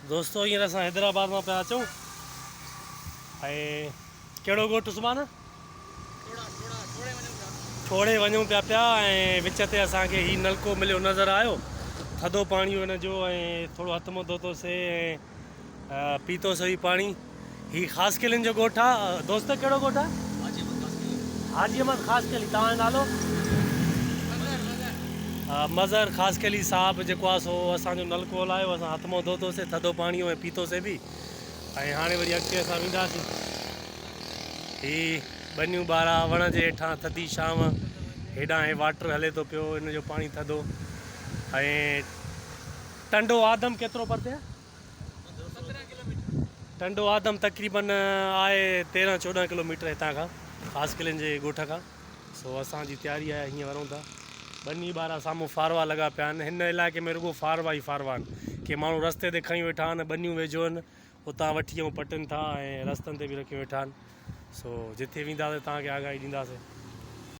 दोस्तों हींअर असां हैदराबाद मां पिया अचूं ऐं कहिड़ो ॻोठु सुभाणे छोड़े वञूं पिया ऐं विच ते असांखे हीउ नलको मिलियो नज़र आयो थधो पाणी हुन जो ऐं थोरो हथु मुंहुं धोतोसीं ऐं पीतोसीं पाणी। हीउ ख़ासि किलिन जो ॻोठु आहे। दोस्त कहिड़ो ॻोठु आहे? हाजी अहमद ख़ासि किली। तव्हांजो नालो? मज़हर ख़ासि किली साहिबु जेको आहे सो असांजो नलको हलायो, असां हथु मुंहुं धोतोसीं थधो पाणी ऐं पीतोसीं बि। ऐं हाणे वरी अॻिते असां वेंदासीं। हीअ बनियूं ॿारहं वण जे हेठां थधी छांव, हेॾां हे वाटर हले थो पियो, हिन जो पाणी थधो। ऐं टंडो आदम केतिरो परते आहे? टंडो आदम तक़रीबन आहे 13-14 किलोमीटर हितां खां, ख़ासि किलिन जे ॻोठ खां। सो असांजी तयारी आहे, हीअं वञूं था। बनी ॿारहं साम्हूं फारवा लॻा पिया आहिनि। हिन इलाइक़े में रुॻो फारवा ई फारवा आहिनि। के माण्हू रस्ते ते खणी वेठा आहिनि, बनियूं वेझो आहिनि, उतां वठी ऐं पटनि था ऐं रस्तनि ते बि रखी वेठा आहिनि। सो जिते वेंदासीं तव्हांखे आगाही ॾींदासीं।